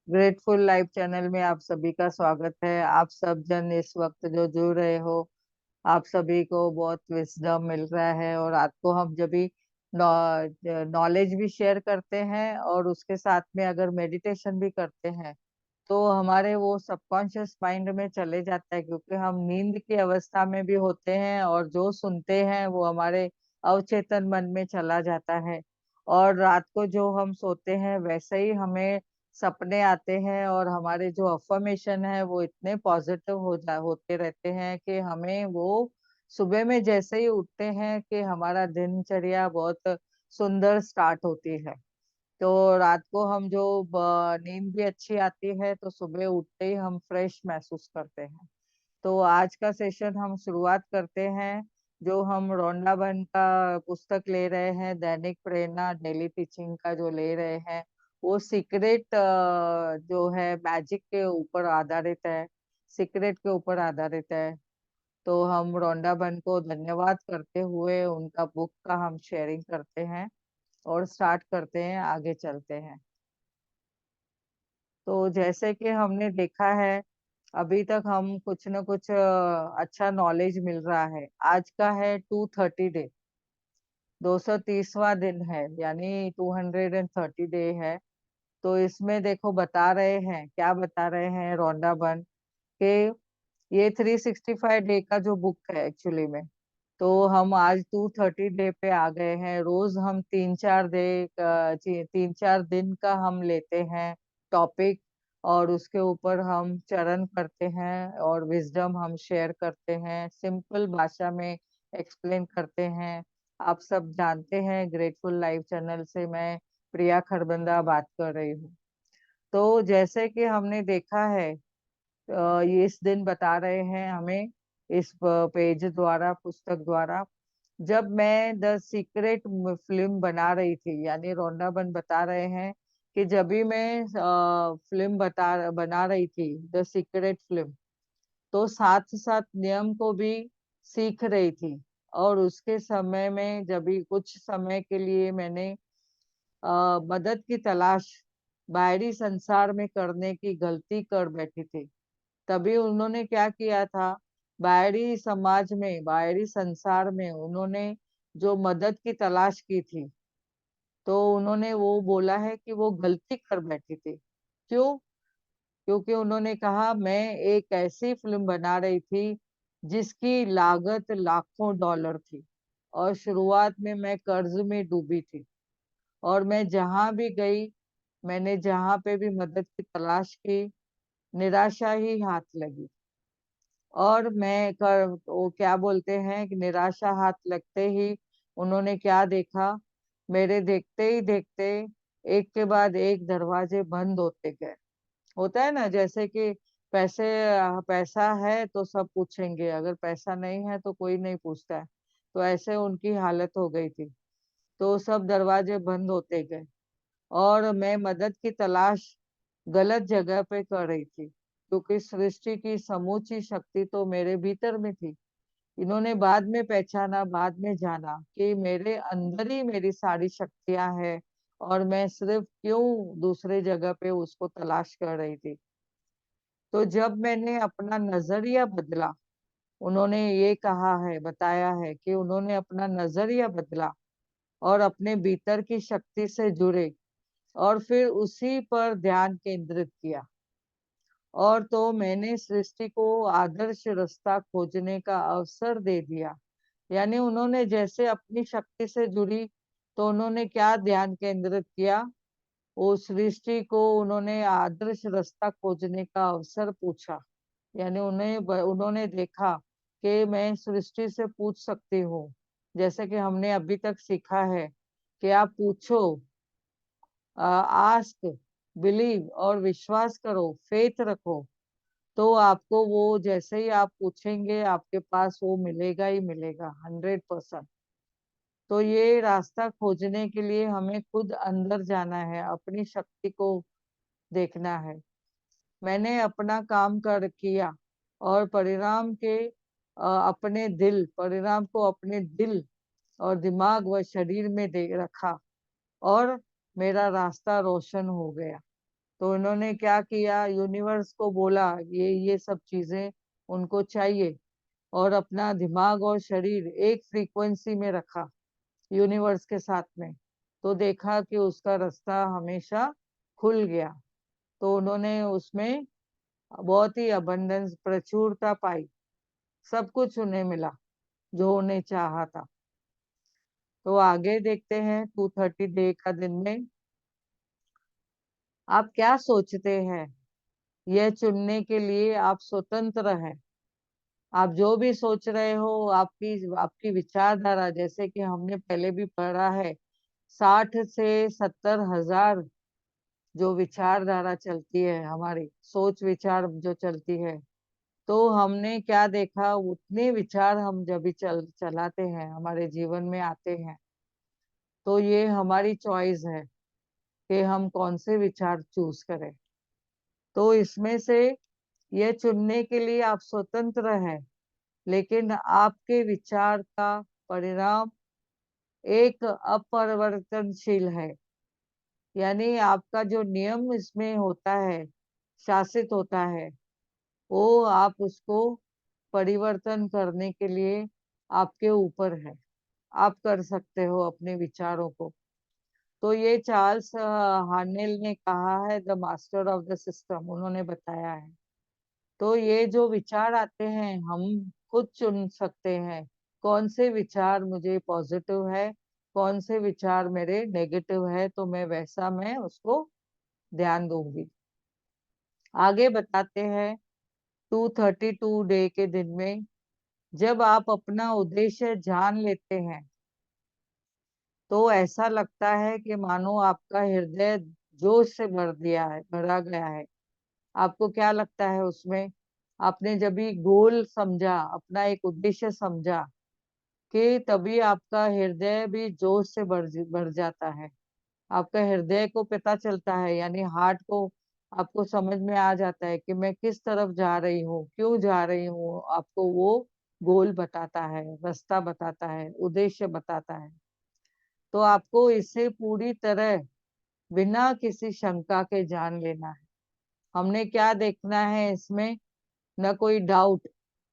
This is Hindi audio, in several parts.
ग्रेटफुल लाइफ चैनल में आप सभी का स्वागत है। आप सब जन इस वक्त जो जुड़ रहे हो, आप सभी को बहुत विजडम मिल रहा है। और रात को हम जब भी नॉलेज भी शेयर करते हैं और उसके साथ में अगर मेडिटेशन भी करते हैं, तो हमारे वो सबकॉन्शियस माइंड में चले जाता है, क्योंकि हम नींद की अवस्था में भी होते हैं और जो सुनते हैं वो हमारे अवचेतन मन में चला जाता है। और रात को जो हम सोते हैं वैसे ही हमें सपने आते हैं, और हमारे जो अफर्मेशन है वो इतने पॉजिटिव होते रहते हैं कि हमें वो सुबह में जैसे ही उठते हैं कि हमारा दिनचर्या बहुत सुंदर स्टार्ट होती है। तो रात को हम जो नींद भी अच्छी आती है, तो सुबह उठते ही हम फ्रेश महसूस करते हैं। तो आज का सेशन हम शुरुआत करते हैं। जो हम रोंडा बन का पुस्तक ले रहे हैं, दैनिक प्रेरणा डेली टीचिंग का जो ले रहे हैं, वो सीक्रेट जो है मैजिक के ऊपर आधारित है, सीक्रेट के ऊपर आधारित है। तो हम रोंडा बन को धन्यवाद करते हुए उनका बुक का हम शेयरिंग करते हैं और स्टार्ट करते हैं, आगे चलते हैं। तो जैसे कि हमने देखा है, अभी तक हम कुछ न कुछ अच्छा नॉलेज मिल रहा है। आज का है 230 डे, 230वां दिन है, यानी 230 डे है। तो इसमें देखो बता रहे हैं, क्या बता रहे हैं रोंडा बन के, ये 365 डे का जो बुक है एक्चुअली में। तो हम आज 230 डे पे आ गए हैं। रोज हम 3-4 दिन का हम लेते हैं टॉपिक, और उसके ऊपर हम चरण करते हैं और विजडम हम शेयर करते हैं, सिंपल भाषा में एक्सप्लेन करते हैं। आप सब जानते हैं, ग्रेटफुल लाइफ चैनल से मैं प्रिया खरबंदा बात कर रही हूँ। तो जैसे कि हमने देखा है, ये इस दिन बता रहे हैं हमें इस पेज द्वारा, पुस्तक द्वारा, जब मैं द सीक्रेट फिल्म बना रही थी, यानी रोंडाबन बता रहे हैं कि जब भी मैं फिल्म बना रही थी द सीक्रेट फिल्म, तो साथ साथ नियम को भी सीख रही थी। और उसके समय में जब भी कुछ समय के लिए मैंने मदद की तलाश बाहरी संसार में करने की गलती कर बैठी थी। तभी उन्होंने क्या किया था, बाहरी समाज में, बाहरी संसार में उन्होंने जो मदद की तलाश की थी, तो उन्होंने वो बोला है कि वो गलती कर बैठी थी। क्यों? क्योंकि उन्होंने कहा, मैं एक ऐसी फिल्म बना रही थी जिसकी लागत लाखों डॉलर थी, और शुरुआत में मैं कर्ज में डूबी थी। और मैं जहां भी गई, मैंने जहां पे भी मदद की तलाश की, निराशा ही हाथ लगी। और वो क्या बोलते हैं कि निराशा हाथ लगते ही उन्होंने क्या देखा, मेरे देखते ही देखते एक के बाद एक दरवाजे बंद होते गए। होता है ना, जैसे कि पैसा है तो सब पूछेंगे, अगर पैसा नहीं है तो कोई नहीं पूछता है। तो ऐसे उनकी हालत हो गई थी। तो सब दरवाजे बंद होते गए, और मैं मदद की तलाश गलत जगह पे कर रही थी, क्योंकि सृष्टि की समूची शक्ति तो मेरे भीतर में थी। इन्होंने बाद में पहचाना, बाद में जाना कि मेरे अंदर ही मेरी सारी शक्तियां हैं, और मैं सिर्फ क्यों दूसरे जगह पे उसको तलाश कर रही थी। तो जब मैंने अपना नजरिया बदला, उन्होंने ये कहा है, बताया है कि उन्होंने अपना नजरिया बदला और अपने भीतर की शक्ति से जुड़े, और फिर उसी पर ध्यान केंद्रित किया, और तो मैंने सृष्टि को आदर्श रास्ता खोजने का अवसर दे दिया। यानी उन्होंने जैसे अपनी शक्ति से जुड़ी, तो उन्होंने क्या ध्यान केंद्रित किया, वो सृष्टि को उन्होंने आदर्श रास्ता खोजने का अवसर पूछा। यानी उन्होंने देखा कि मैं सृष्टि से पूछ सकती हूँ, जैसे कि हमने अभी तक सीखा है कि आप पूछो, आस्क, बिलीव, और विश्वास करो, फेथ रखो, तो आपको वो जैसे ही आप पूछेंगे आपके पास वो मिलेगा ही मिलेगा, 100%। तो ये रास्ता खोजने के लिए हमें खुद अंदर जाना है, अपनी शक्ति को देखना है। मैंने अपना काम कर किया, और परिणाम को अपने दिल और दिमाग व शरीर में दे रखा, और मेरा रास्ता रोशन हो गया। तो इन्होंने क्या किया, यूनिवर्स को बोला ये सब चीजें उनको चाहिए, और अपना दिमाग और शरीर एक फ्रीक्वेंसी में रखा यूनिवर्स के साथ में। तो देखा कि उसका रास्ता हमेशा खुल गया। तो उन्होंने उसमें बहुत ही अबंडेंस, प्रचुरता पाई, सब कुछ उन्हें मिला जो उन्हें चाहा था। तो आगे देखते हैं 230 डे का दिन में आप क्या सोचते हैं। यह चुनने के लिए आप स्वतंत्र हैं। आप जो भी सोच रहे हो, आपकी आपकी विचारधारा, जैसे कि हमने पहले भी पढ़ा है, 60 से 70 हजार जो विचारधारा चलती है, हमारी सोच विचार जो चलती है। तो हमने क्या देखा, उतने विचार हम जब भी चलाते हैं, हमारे जीवन में आते हैं, तो ये हमारी चॉइस है कि हम कौन से विचार चूज करें। तो इसमें से ये चुनने के लिए आप स्वतंत्र हैं, लेकिन आपके विचार का परिणाम एक अपरिवर्तनशील है। यानी आपका जो नियम इसमें होता है, शासित होता है, वो आप उसको परिवर्तन करने के लिए आपके ऊपर है। आप कर सकते हो अपने विचारों को। तो ये चार्ल्स हार्नेल ने कहा है, the master of the system, उन्होंने बताया है। तो ये जो विचार आते हैं, हम खुद चुन सकते हैं कौन से विचार मुझे पॉजिटिव है, कौन से विचार मेरे नेगेटिव है, तो मैं उसको ध्यान दूंगी। आगे बताते हैं 232 डे के दिन में जब आप अपना उद्देश्य जान लेते हैं, तो ऐसा लगता है कि मानो आपका हृदय जोश से भरा गया है। आपको क्या लगता है उसमें, आपने जब भी गोल समझा, अपना एक उद्देश्य समझा, कि तभी आपका हृदय भी जोश से भर जाता है। आपका हृदय को पता चलता है, यानी हार्ट को आपको समझ में आ जाता है कि मैं किस तरफ जा रही हूँ, क्यों जा रही हूँ। आपको वो गोल बताता है, रास्ता बताता है, उद्देश्य बताता है। तो आपको इसे पूरी तरह बिना किसी शंका के जान लेना है। हमने क्या देखना है इसमें, न कोई डाउट,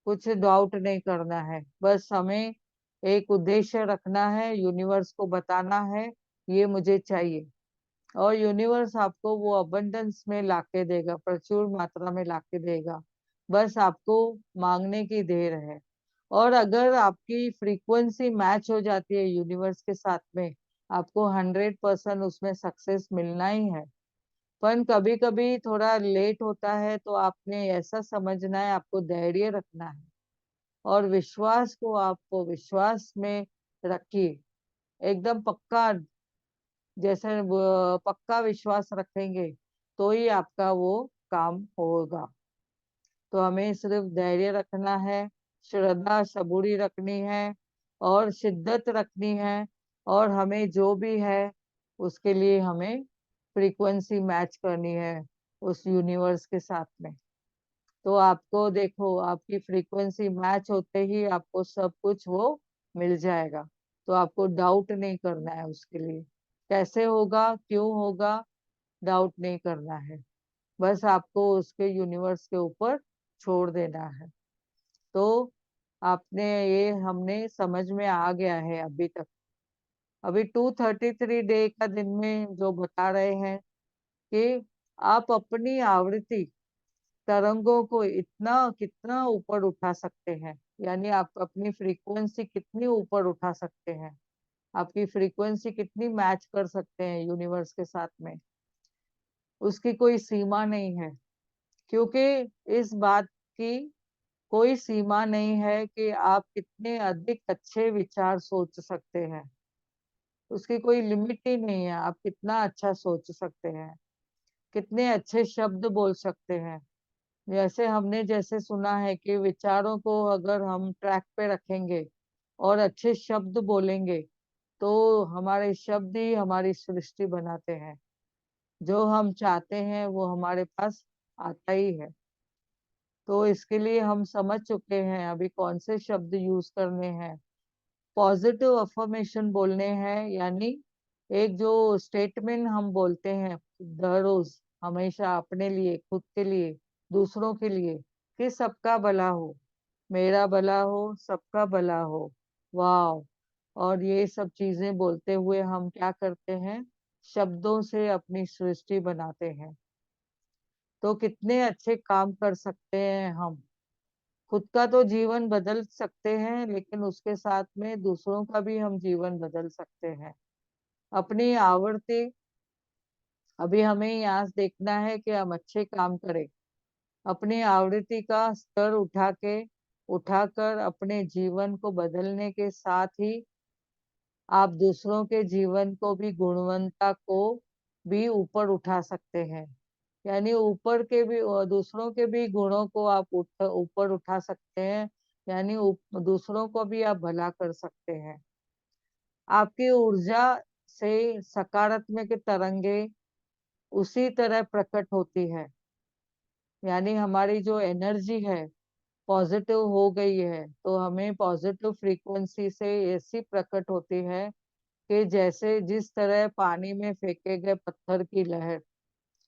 कुछ डाउट नहीं करना है। बस हमें एक उद्देश्य रखना है, यूनिवर्स को बताना है ये मुझे चाहिए, और यूनिवर्स आपको वो अबंडेंस में लाके देगा, प्रचुर मात्रा में लाके देगा। बस आपको मांगने की देर है। और अगर आपकी फ्रीक्वेंसी मैच हो जाती है यूनिवर्स के साथ में, आपको 100% उसमें सक्सेस मिलना ही है। पर कभी कभी थोड़ा लेट होता है, तो आपने ऐसा समझना है, आपको धैर्य रखना है, और विश्वास को आपको विश्वास में रखिए, एकदम पक्का। जैसे वो पक्का विश्वास रखेंगे तो ही आपका वो काम होगा। तो हमें सिर्फ धैर्य रखना है, श्रद्धा सबूरी रखनी है, और शिद्दत रखनी है, और हमें जो भी है उसके लिए हमें फ्रीक्वेंसी मैच करनी है उस यूनिवर्स के साथ में। तो आपको देखो, आपकी फ्रीक्वेंसी मैच होते ही आपको सब कुछ वो मिल जाएगा। तो आपको डाउट नहीं करना है उसके लिए, कैसे होगा, क्यों होगा, डाउट नहीं करना है। बस आपको उसके यूनिवर्स के ऊपर छोड़ देना है। तो आपने ये हमने समझ में आ गया है अभी तक। अभी 233 डे का दिन में जो बता रहे हैं कि आप अपनी आवृत्ति तरंगों को इतना कितना ऊपर उठा सकते हैं, यानी आप अपनी फ्रीक्वेंसी कितनी ऊपर उठा सकते हैं, आपकी फ्रीक्वेंसी कितनी मैच कर सकते हैं यूनिवर्स के साथ में, उसकी कोई सीमा नहीं है। क्योंकि इस बात की कोई सीमा नहीं है कि आप कितने अधिक अच्छे विचार सोच सकते हैं। उसकी कोई लिमिट ही नहीं है, आप कितना अच्छा सोच सकते हैं, कितने अच्छे शब्द बोल सकते हैं। जैसे सुना है कि विचारों को अगर हम ट्रैक पे रखेंगे और अच्छे शब्द बोलेंगे, तो हमारे शब्द ही हमारी सृष्टि बनाते हैं। जो हम चाहते हैं वो हमारे पास आता ही है। तो इसके लिए हम समझ चुके हैं अभी कौन से शब्द यूज करने हैं। पॉजिटिव अफर्मेशन बोलने हैं, यानी एक जो स्टेटमेंट हम बोलते हैं हर रोज, हमेशा अपने लिए, खुद के लिए, दूसरों के लिए, कि सबका भला हो, मेरा भला हो, सबका भला हो। वाह! और ये सब चीजें बोलते हुए हम क्या करते हैं, शब्दों से अपनी सृष्टि बनाते हैं। तो कितने अच्छे काम कर सकते हैं हम। खुद का तो जीवन बदल सकते हैं, लेकिन उसके साथ में दूसरों का भी हम जीवन बदल सकते हैं। अपनी आवृत्ति, अभी हमें यहाँ देखना है कि हम अच्छे काम करें। अपनी आवृत्ति का स्तर उठाकर अपने जीवन को बदलने के साथ ही आप दूसरों के जीवन को भी, गुणवत्ता को भी ऊपर उठा सकते हैं। यानी ऊपर के भी, दूसरों के भी गुणों को आप ऊपर उठा सकते हैं। यानी दूसरों को भी आप भला कर सकते हैं। आपकी ऊर्जा से सकारात्मक तरंगे उसी तरह प्रकट होती है। यानी हमारी जो एनर्जी है पॉजिटिव हो गई है, तो हमें पॉजिटिव फ्रीक्वेंसी से ऐसी प्रकट होती है कि जैसे जिस तरह पानी में फेंके गए पत्थर की लहर,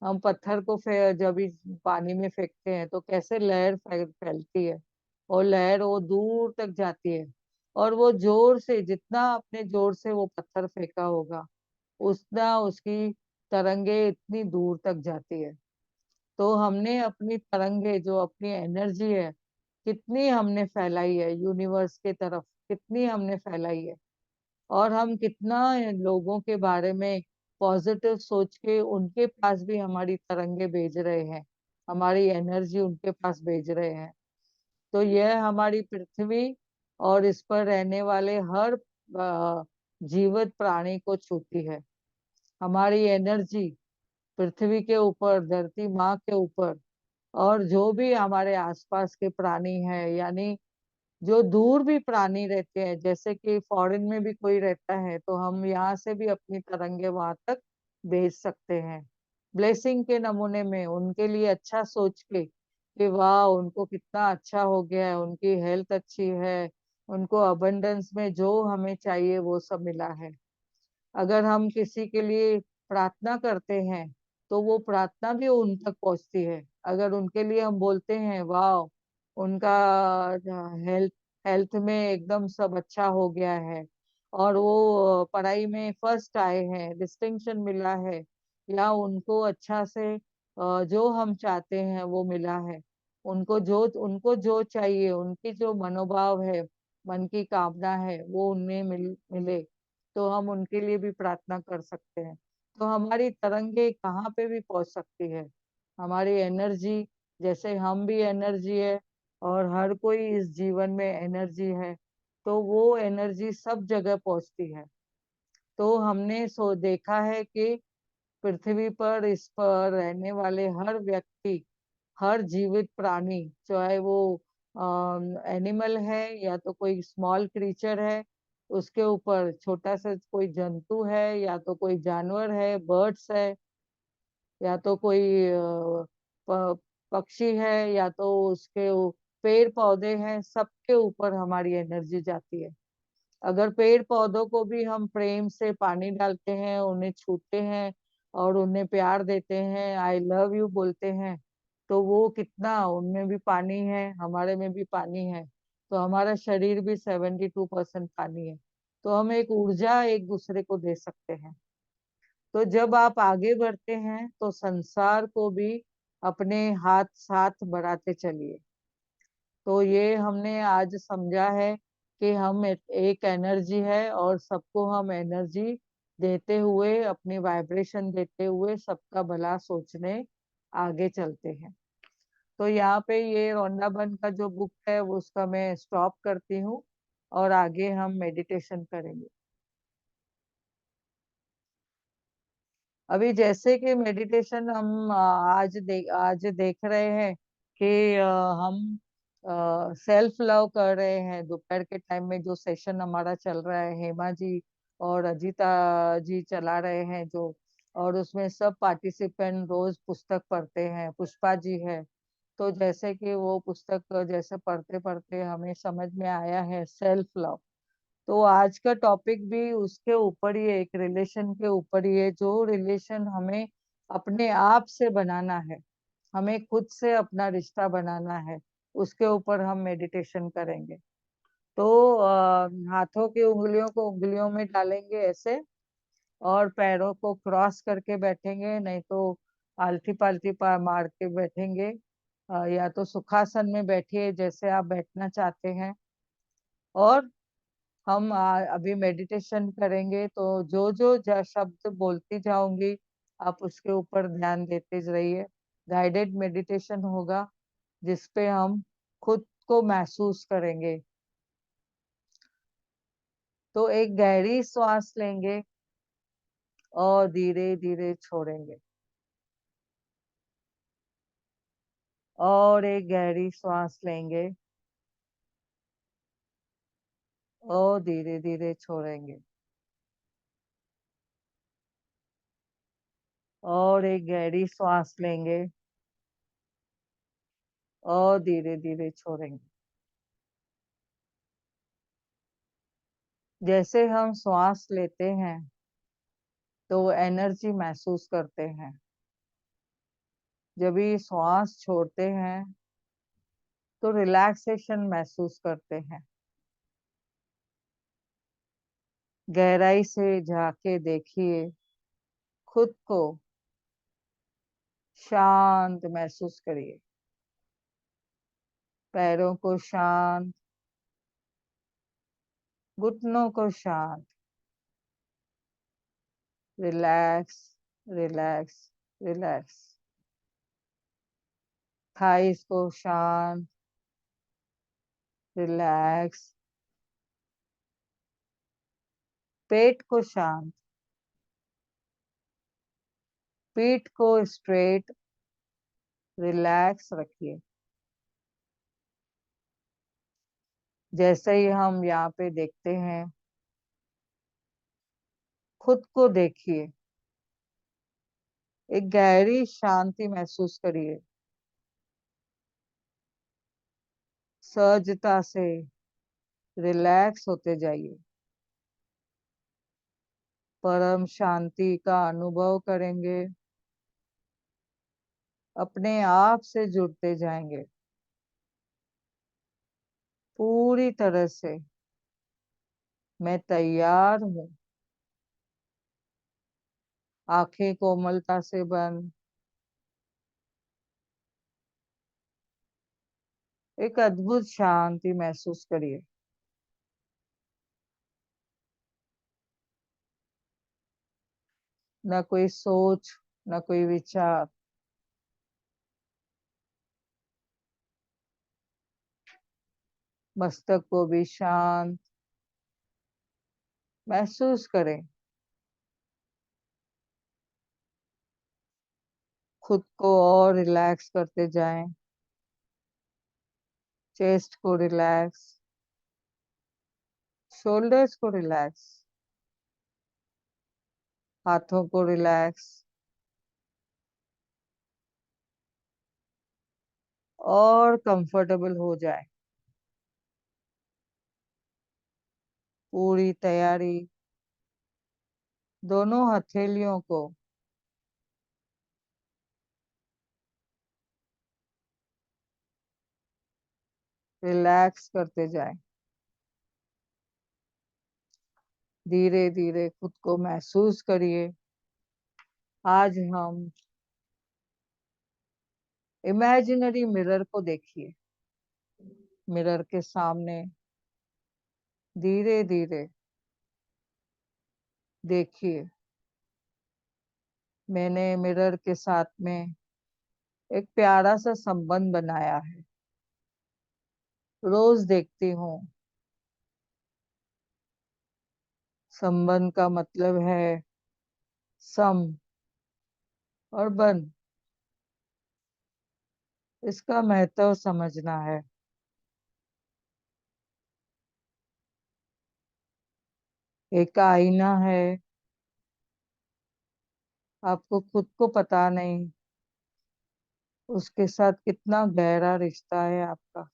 हम पत्थर को जब इस पानी में फेंकते हैं तो कैसे लहर फैलती है, और लहर वो दूर तक जाती है। और वो जोर से, जितना अपने जोर से वो पत्थर फेंका होगा, उतना उसकी तरंगे इतनी दूर तक जाती है। तो हमने अपनी तरंगे, जो अपनी एनर्जी है, कितनी हमने फैलाई है यूनिवर्स के तरफ, कितनी हमने फैलाई है। और हम कितना लोगों के बारे में पॉजिटिव सोच के उनके पास भी हमारी तरंगे भेज रहे हैं, हमारी एनर्जी उनके पास भेज रहे हैं। तो यह हमारी पृथ्वी और इस पर रहने वाले हर जीवित प्राणी को छूती है। हमारी एनर्जी पृथ्वी के ऊपर, धरती माँ के ऊपर, और जो भी हमारे आसपास के प्राणी हैं, यानी जो दूर भी प्राणी रहते हैं, जैसे कि फॉरेन में भी कोई रहता है, तो हम यहाँ से भी अपनी तरंगे वहां तक भेज सकते हैं। ब्लेसिंग के नमूने में उनके लिए अच्छा सोच के कि वाह, उनको कितना अच्छा हो गया है, उनकी हेल्थ अच्छी है, उनको अबंडेंस में जो हमें चाहिए वो सब मिला है। अगर हम किसी के लिए प्रार्थना करते हैं, तो वो प्रार्थना भी उन तक पहुंचती है। अगर उनके लिए हम बोलते हैं वाह, उनका हेल्थ हेल्थ में एकदम सब अच्छा हो गया है, और वो पढ़ाई में फर्स्ट आए हैं, डिस्टिंक्शन मिला है, या उनको अच्छा से जो हम चाहते हैं वो मिला है, उनको जो चाहिए, उनकी जो मनोभाव है, मन की कामना है, वो उनमें मिले, तो हम उनके लिए भी प्रार्थना कर सकते हैं। तो हमारी तरंगे कहाँ पे भी पहुंच सकती है। हमारी एनर्जी, जैसे हम भी एनर्जी है, और हर कोई इस जीवन में एनर्जी है, तो वो एनर्जी सब जगह पहुंचती है। तो हमने देखा है कि पृथ्वी पर, इस पर रहने वाले हर व्यक्ति, हर जीवित प्राणी, चाहे वो एनिमल है या तो कोई स्मॉल क्रीचर है, उसके ऊपर छोटा सा कोई जंतु है या तो कोई जानवर है, बर्ड्स है, या तो कोई पक्षी है, या तो उसके पेड़ पौधे हैं, सबके ऊपर हमारी एनर्जी जाती है। अगर पेड़ पौधों को भी हम प्रेम से पानी डालते हैं, उन्हें छूते हैं और उन्हें प्यार देते हैं, आई लव यू बोलते हैं, तो वो कितना, उनमें भी पानी है, हमारे में भी पानी है। तो हमारा शरीर भी 72% पानी है। तो हम एक ऊर्जा एक दूसरे को दे सकते हैं। तो जब आप आगे बढ़ते हैं, तो संसार को भी अपने हाथ साथ बढ़ाते चलिए। तो ये हमने आज समझा है कि हम एक एनर्जी है, और सबको हम एनर्जी देते हुए, अपनी वाइब्रेशन देते हुए सबका भला सोचने आगे चलते हैं। तो यहाँ पे ये रौंदाबन का जो बुक है वो उसका मैं स्टॉप करती हूँ, और आगे हम मेडिटेशन करेंगे। अभी जैसे कि मेडिटेशन हम आज देख रहे हैं कि हम सेल्फ लव कर रहे हैं। दोपहर के टाइम में जो सेशन हमारा चल रहा है, हेमा जी और अजीता जी चला रहे हैं जो, और उसमें सब पार्टिसिपेंट रोज पुस्तक पढ़ते हैं, पुष्पा जी है। तो जैसे कि वो पुस्तक जैसे पढ़ते पढ़ते हमें समझ में आया है सेल्फ लव, तो आज का टॉपिक भी उसके ऊपर ही है, एक रिलेशन के ऊपर ही है, जो रिलेशन हमें अपने आप से बनाना है, हमें खुद से अपना रिश्ता बनाना है, उसके ऊपर हम मेडिटेशन करेंगे। तो हाथों की उंगलियों को उंगलियों में डालेंगे ऐसे, और पैरों को क्रॉस करके बैठेंगे, नहीं तो आलती पालती मार के बैठेंगे। या तो सुखासन में बैठिए, जैसे आप बैठना चाहते हैं। और हम अभी मेडिटेशन करेंगे, तो जो जो शब्द बोलती जाऊंगी, आप उसके ऊपर ध्यान देते रहिए। गाइडेड मेडिटेशन होगा, जिसपे हम खुद को महसूस करेंगे। तो एक गहरी श्वास लेंगे और धीरे धीरे छोड़ेंगे, और एक गहरी श्वास लेंगे और धीरे धीरे छोड़ेंगे, और एक गहरी श्वास लेंगे और धीरे धीरे छोड़ेंगे। जैसे हम श्वास लेते हैं तो एनर्जी महसूस करते हैं, जब ये श्वास छोड़ते हैं तो रिलैक्सेशन महसूस करते हैं। गहराई से झांके देखिए, खुद को शांत महसूस करिए, पैरों को शांत, घुटनों को शांत। Relax, relax, relax. थाइस को शांत, रिलैक्स। पेट को शांत, पीठ को स्ट्रेट, रिलैक्स रखिए। जैसे ही हम यहाँ पे देखते हैं, खुद को देखिए, एक गहरी शांति महसूस करिए। सहजता से रिलैक्स होते जाइए, परम शांति का अनुभव करेंगे, अपने आप से जुड़ते जाएंगे पूरी तरह से। मैं तैयार हूँ। आंखें कोमलता से बंद, एक अद्भुत शांति महसूस करिए। न कोई सोच, न कोई विचार। मस्तक को भी शांत महसूस करें। खुद को और रिलैक्स करते जाएं। चेस्ट को रिलैक्स, शोल्डर्स को रिलैक्स, हाथों को रिलैक्स, और कंफर्टेबल हो जाए। पूरी तैयारी। दोनों हथेलियों को रिलैक्स करते जाएं। धीरे धीरे खुद को महसूस करिए। आज हम इमेजिनरी मिरर को देखिए। मिरर के सामने धीरे धीरे देखिए। मैंने मिरर के साथ में एक प्यारा सा संबंध बनाया है। रोज देखती हूँ। संबंध का मतलब है सम और बन। इसका महत्व समझना है। एक आईना है, आपको खुद को पता नहीं उसके साथ कितना गहरा रिश्ता है आपका।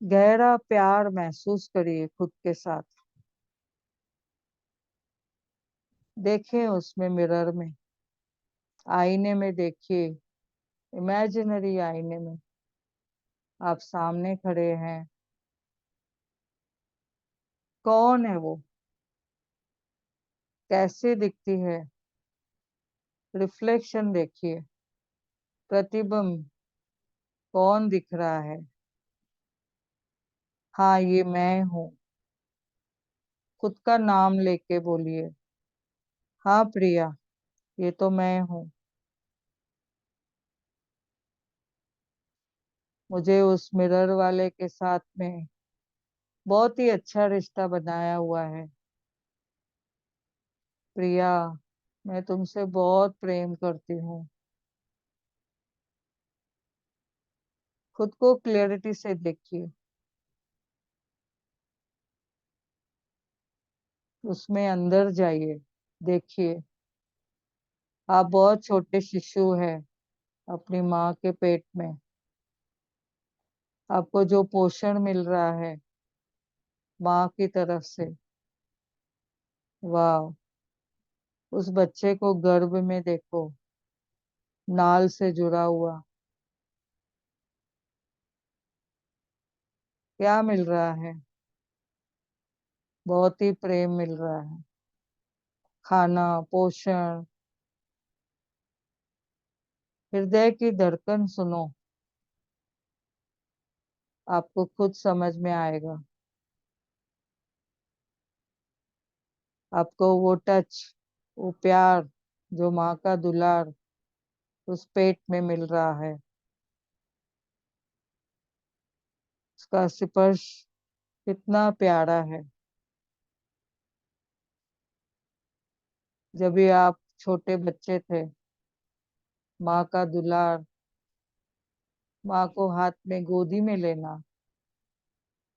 गहरा प्यार महसूस करिए खुद के साथ। देखिए उसमें मिरर में, आईने में देखिए, इमेजिनरी आईने में आप सामने खड़े हैं। कौन है वो? कैसे दिखती है? रिफ्लेक्शन देखिए, प्रतिबिंब कौन दिख रहा है? हाँ, ये मैं हूँ। खुद का नाम लेके बोलिए। हाँ प्रिया, ये तो मैं हूँ। मुझे उस मिरर वाले के साथ में बहुत ही अच्छा रिश्ता बनाया हुआ है। प्रिया, मैं तुमसे बहुत प्रेम करती हूँ। खुद को क्लैरिटी से देखिए, उसमें अंदर जाइए, देखिए आप बहुत छोटे शिशु हैं अपनी माँ के पेट में। आपको जो पोषण मिल रहा है माँ की तरफ से, वाह। उस बच्चे को गर्भ में देखो, नाल से जुड़ा हुआ, क्या मिल रहा है? बहुत ही प्रेम मिल रहा है, खाना, पोषण। हृदय की धड़कन सुनो, आपको खुद समझ में आएगा। आपको वो टच, वो प्यार, जो माँ का दुलार उस पेट में मिल रहा है, उसका स्पर्श कितना प्यारा है। जब भी आप छोटे बच्चे थे, माँ का दुलार, माँ को हाथ में गोदी में लेना,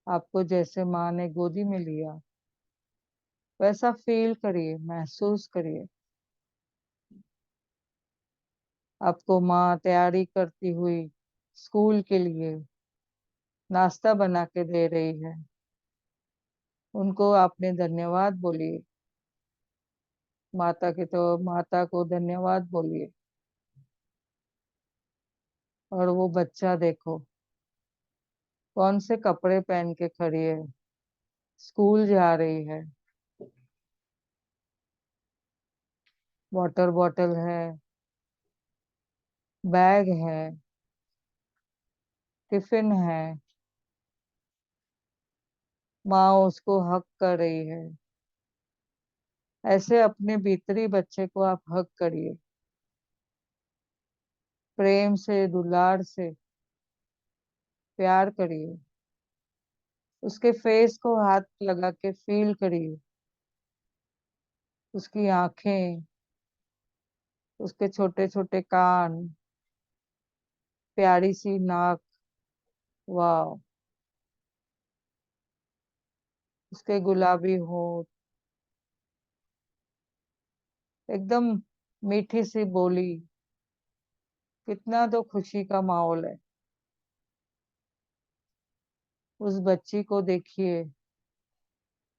आपको जैसे माँ ने गोदी में लिया वैसा फील करिए, महसूस करिए। आपको माँ तैयारी करती हुई स्कूल के लिए नाश्ता बना के दे रही है, उनको आपने धन्यवाद बोलिए। माता के तो माता को धन्यवाद बोलिए। और वो बच्चा देखो कौन से कपड़े पहन के खड़ी है, स्कूल जा रही है। वाटर बॉटल है, बैग है, टिफिन है। माँ उसको हक कर रही है। ऐसे अपने भीतरी बच्चे को आप हक करिए, प्रेम से, दुलार से प्यार करिए। उसके फेस को हाथ लगा के फील करिए, उसकी आंखें, उसके छोटे छोटे कान, प्यारी सी नाक, वाह। उसके गुलाबी होंठ, एकदम मीठी सी बोली, कितना तो खुशी का माहौल है। उस बच्ची को देखिए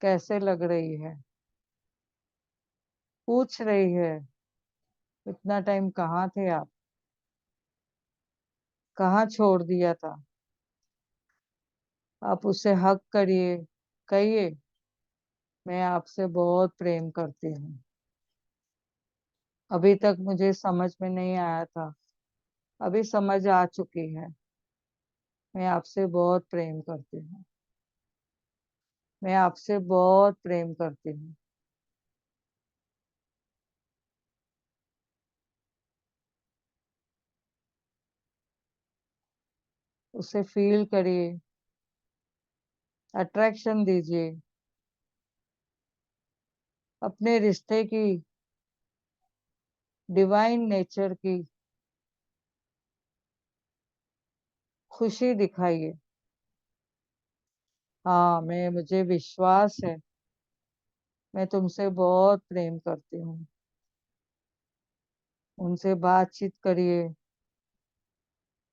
कैसे लग रही है, पूछ रही है इतना टाइम कहाँ थे आप, कहाँ छोड़ दिया था। आप उसे हक करिए, कहिए मैं आपसे बहुत प्रेम करती हूँ। अभी तक मुझे समझ में नहीं आया था, अभी समझ आ चुकी है। मैं आपसे बहुत प्रेम करती हूँ, मैं आपसे बहुत प्रेम करती हूँ। उसे फील करिए, अट्रैक्शन दीजिए, अपने रिश्ते की, डिवाइन नेचर की खुशी दिखाइए। हाँ, मैं मुझे विश्वास है, मैं तुमसे बहुत प्रेम करती हूँ। उनसे बातचीत करिए,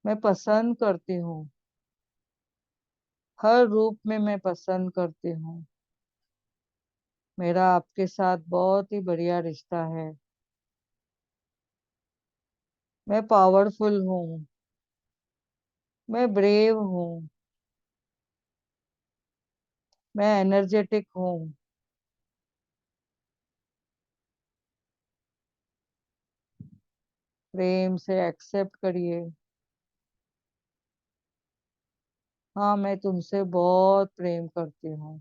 मैं पसंद करती हूँ, हर रूप में मैं पसंद करती हूँ। मेरा आपके साथ बहुत ही बढ़िया रिश्ता है। मैं पावरफुल हूँ। मैं ब्रेव हूँ। मैं एनर्जेटिक हूँ। प्रेम से एक्सेप्ट करिए। हाँ, मैं तुमसे बहुत प्रेम करती हूँ।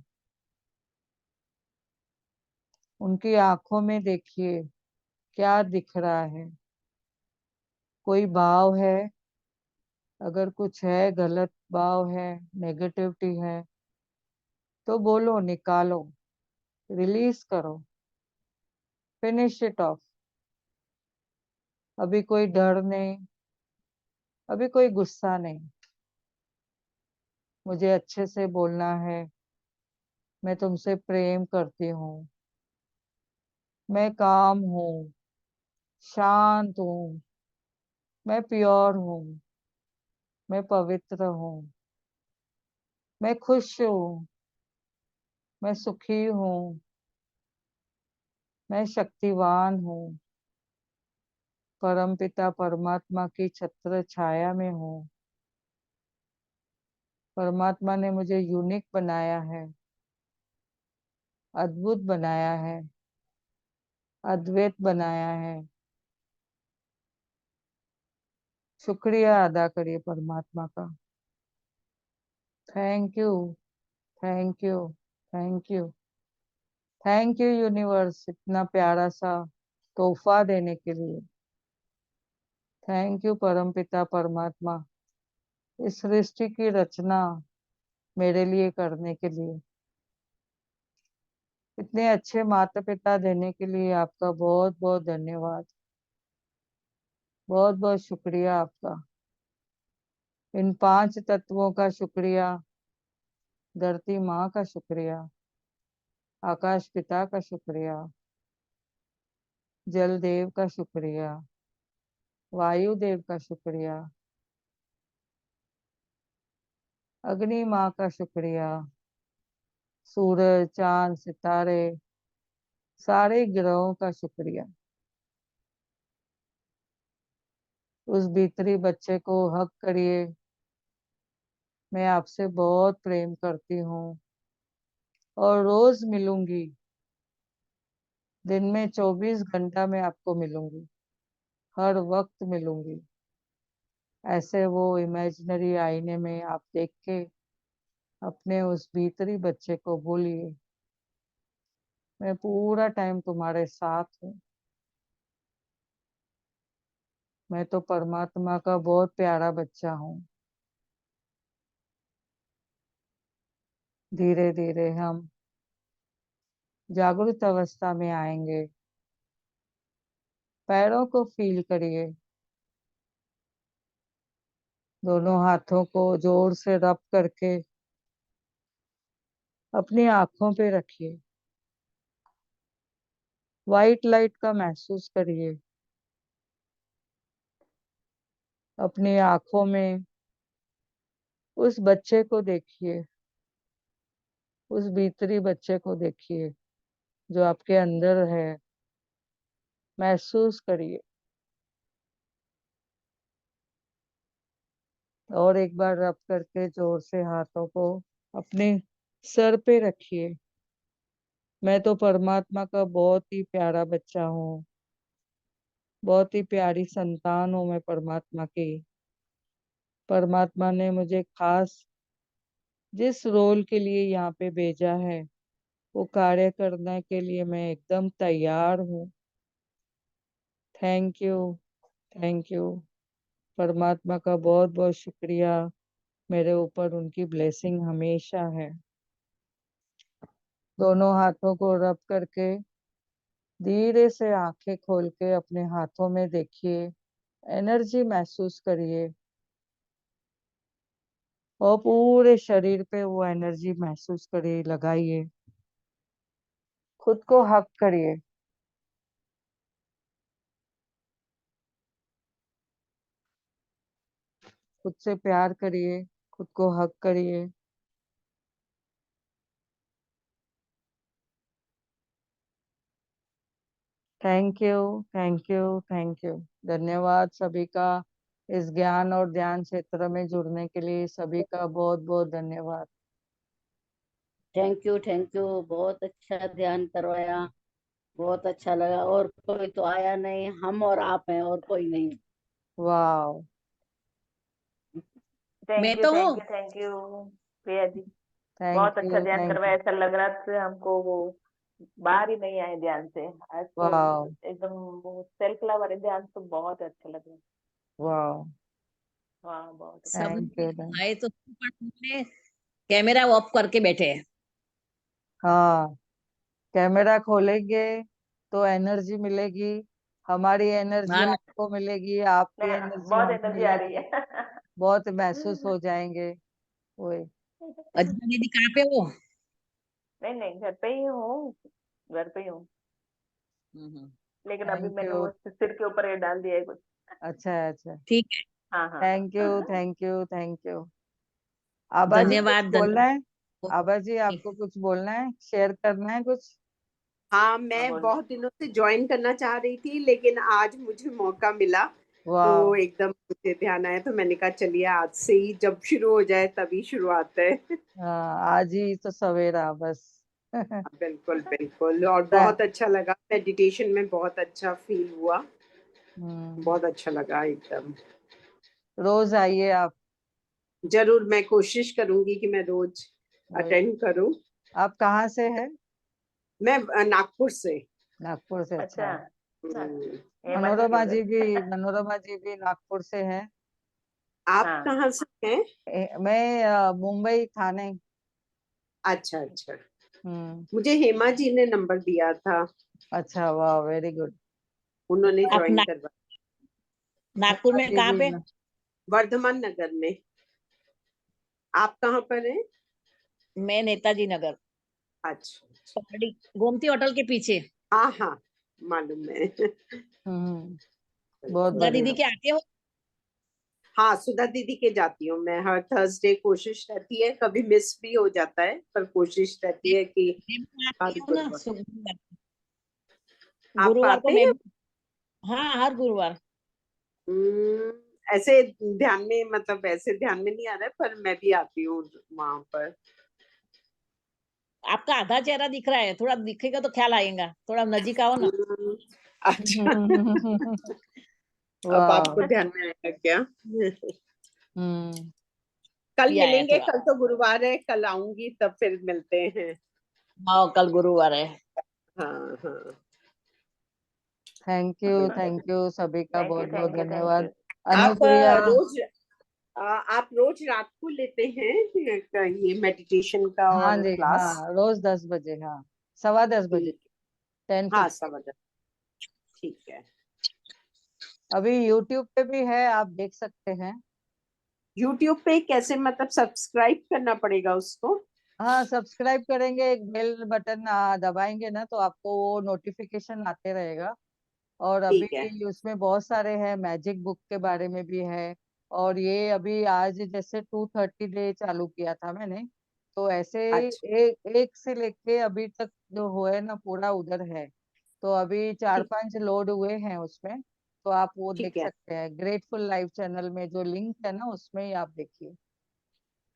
उनकी आंखों में देखिए, क्या दिख रहा है? कोई भाव है? अगर कुछ है, गलत भाव है, नेगेटिविटी है, तो बोलो, निकालो, रिलीज करो, फिनिश इट ऑफ। अभी कोई डर नहीं, अभी कोई गुस्सा नहीं। मुझे अच्छे से बोलना है। मैं तुमसे प्रेम करती हूँ। मैं काम हूँ, शांत हूँ, मैं प्योर हूँ, मैं पवित्र हूँ, मैं खुश हूँ, मैं सुखी हूँ, मैं शक्तिवान हूँ, परमपिता परमात्मा की छत्र छाया में हूँ। परमात्मा ने मुझे यूनिक बनाया है, अद्भुत बनाया है, अद्वैत बनाया है। शुक्रिया अदा करिए परमात्मा का। Thank you, thank you, thank you, thank you universe, इतना प्यारा सा तोहफा देने के लिए। थैंक यू परमपिता परमात्मा, इस सृष्टि की रचना मेरे लिए करने के लिए। इतने अच्छे माता पिता देने के लिए आपका बहुत बहुत धन्यवाद। बहुत बहुत शुक्रिया आपका। इन पांच तत्वों का शुक्रिया, धरती माँ का शुक्रिया, आकाश पिता का शुक्रिया, जल देव का शुक्रिया, वायु देव का शुक्रिया, अग्नि माँ का शुक्रिया, सूरज चांद सितारे, सारे ग्रहों का शुक्रिया। उस भीतरी बच्चे को हक करिए, मैं आपसे बहुत प्रेम करती हूँ और रोज मिलूंगी। दिन में 24 घंटा मैं आपको मिलूंगी, हर वक्त मिलूंगी। ऐसे वो इमेजिनरी आईने में आप देख के अपने उस भीतरी बच्चे को बोलिए, मैं पूरा टाइम तुम्हारे साथ हूँ। मैं तो परमात्मा का बहुत प्यारा बच्चा हूँ। धीरे धीरे हम जागृत अवस्था में आएंगे। पैरों को फील करिए। दोनों हाथों को जोर से रब करके अपनी आंखों पे रखिए। वाइट लाइट का महसूस करिए। अपनी आंखों में उस बच्चे को देखिए, उस भीतरी बच्चे को देखिए जो आपके अंदर है। महसूस करिए। और एक बार रब करके जोर से हाथों को अपने सर पे रखिए। मैं तो परमात्मा का बहुत ही प्यारा बच्चा हूँ, बहुत ही प्यारी संतान हूँ मैं परमात्मा की। परमात्मा ने मुझे खास जिस रोल के लिए यहाँ पे भेजा है, वो कार्य करने के लिए मैं एकदम तैयार हूँ। Thank you, thank you. परमात्मा का बहुत बहुत शुक्रिया। मेरे ऊपर उनकी ब्लेसिंग हमेशा है। दोनों हाथों को रब करके धीरे से आंखें खोल के अपने हाथों में देखिए। एनर्जी महसूस करिए और पूरे शरीर पे वो एनर्जी महसूस करिए, लगाइए। खुद को हक करिए। खुद से प्यार करिए। खुद को हक करिए। Thank you, thank you, thank you. धन्यवाद सभी का, इस ज्ञान और ध्यान क्षेत्र में जुड़ने के लिए सभी का बहुत बहुत धन्यवाद। Thank you, thank you. बहुत अच्छा ध्यान करवाया, बहुत अच्छा लगा। और कोई तो आया नहीं, हम और आप हैं, और कोई नहीं। वाह, मैं थैंक यू, तो थैंक हूँ। You, thank you Priya ji. Thank बहुत अच्छा यू, ध्यान थैंक करवाया, यू। ऐसा लग रहा था हमको वो बाहर ही नहीं आए ध्यान से आज तो। वाह, एकदम वो सेल्फ लव वाले ध्यान तो बहुत अच्छा लग रहा है। वाह, वाह, बहुत अच्छा। सब थैंक यू, थैंक। आए तो कैमरा ऑफ करके बैठे हैं। हाँ, कैमरा खोलेंगे तो एनर्जी मिलेगी, हमारी एनर्जी हाँ ना। आपको मिलेगी, आपकी एनर्जी बहुत हमें एनर्जी आ रही मिलेगी। है। बहुत महसूस हो जाएंगे। वही। अजय दीदी कहाँ पे हो? नहीं नहीं, घर पे ही हूँ, घर पे ही हूँ। हम्म। लेकिन अभी थैंक मैंने यू। वो सिर के ऊपर ये डाल दिया है कुछ। अच्छा है, अच्छा। ठीक है। हाँ हाँ थैंक यू, हाँ। Thank you, thank you. आबा जी कुछ धन्यवाद, बोलना है? धन्यवाद। आबा जी आपको कुछ बोलना है, शेयर करना है कुछ? हाँ, हाँ, मैं बोलिए। बहुत दिनों से ज्वाइन करना चाह रही थी, लेकिन आज मुझे मौका मिला तो वाह। एकदम मुझे ध्यान आया, तो मैंने कहा चलिए आज से ही जब शुरू हो जाए तभी शुरुआत है। हाँ, आज ही तो सवेरा बस। बिल्कुल बिल्कुल, और बहुत अच्छा लगा, मेडिटेशन में बहुत अच्छा फील हुआ, हम्म। बहुत अच्छा लगा एकदम। रोज आइए आप। जरूर, मैं कोशिश करूंगी कि मैं रोज वही। अटेंड करूं। आप कहाँ से है? मैं नागपुर से। नागपुर से, अच्छा। अच्छा। हम्म, हेमा जी के उधर। मनोरमा जी भी नागपुर से है। आप हाँ। कहाँ से हैं? मैं मुंबई थाने। अच्छा अच्छा, हम्म। मुझे हेमा जी ने नंबर दिया था, अच्छा, वाह, वेरी गुड। उन्होंने आप ज्वाइन करवा। नागपुर हेमा में जी कहाँ भी पे? वर्धमान नगर में। आप कहाँ पर हैं? मैं नेताजी नगर, अच्छा, पहाड़ी गोमती होटल के पीछे। हाँ हाँ, मालूम है। हम्म। बहुत सुधा दीदी बढ़िया। के आते हो? हाँ, सुधा दीदी के जाती हूँ मैं हर थर्सडे, कोशिश रहती है, कभी मिस भी हो जाता है पर कोशिश रहती है कि मैं भी हर आती हूँ ना गुरुवार। गुरुवार। आप गुरुवार को आते मैं हैं? भी। हाँ, हर गुरुवार। ऐसे ध्यान में, मतलब ऐसे ध्यान में नहीं आ रहा है, पर मैं भी आती हूँ वहां पर। आपका आधा चेहरा दिख रहा है, थोड़ा दिखेगा तो ख्याल आएगा, थोड़ा नजीक आओ ना। अच्छा। अब वाह। आपको ध्यान में आएगा क्या? हम्म। कल ये आया मिलेंगे, थोड़ा। कल तो गुरुवार है, कल आऊंगी तब फिर मिलते हैं। हाँ, कल गुरुवार है। हाँ हाँ, बिल्कुल। थैंक यू सभी का थैंक यू, बहुत बहुत थैंक यू, थैंक धन्यवाद। यू। आप अनुप्रिया। आप रोज रात को लेते हैं ये मेडिटेशन का हाँ और जी, क्लास? हाँ, रोज 10 बजे, हाँ, 10:15 बजे। ठीक, हाँ 10:50। समझ, ठीक है। अभी यूट्यूब पे भी है, आप देख सकते हैं। यूट्यूब पे कैसे, मतलब सब्सक्राइब करना पड़ेगा उसको? हाँ, सब्सक्राइब करेंगे, एक बेल बटन दबाएंगे ना तो आपको वो नोटिफिकेशन आते रहेगा। और ठीक है। अभी उसमें बहुत सारे हैं, मैजिक बुक के बारे में भी है। और ये अभी आज जैसे 230 डे चालू किया था मैंने, तो ऐसे अच्छा, एक एक से लेके अभी तक जो हुए ना पूरा उधर है। तो अभी चार ठीक, पांच लोड हुए हैं उसमें। तो आप वो देख ठीक है, सकते हैं, ग्रेटफुल लाइव चैनल में जो लिंक है ना उसमें ही आप देखिए।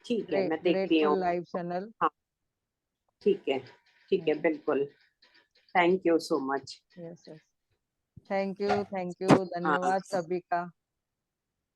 ठीक है, मैं देखती ग्रेटफुल हूँ। Live channel. हाँ, ठीक है, बिल्कुल। Thank you so much. Yes, yes. Thank you, thank you, हाँ, धन्यवाद सभी का।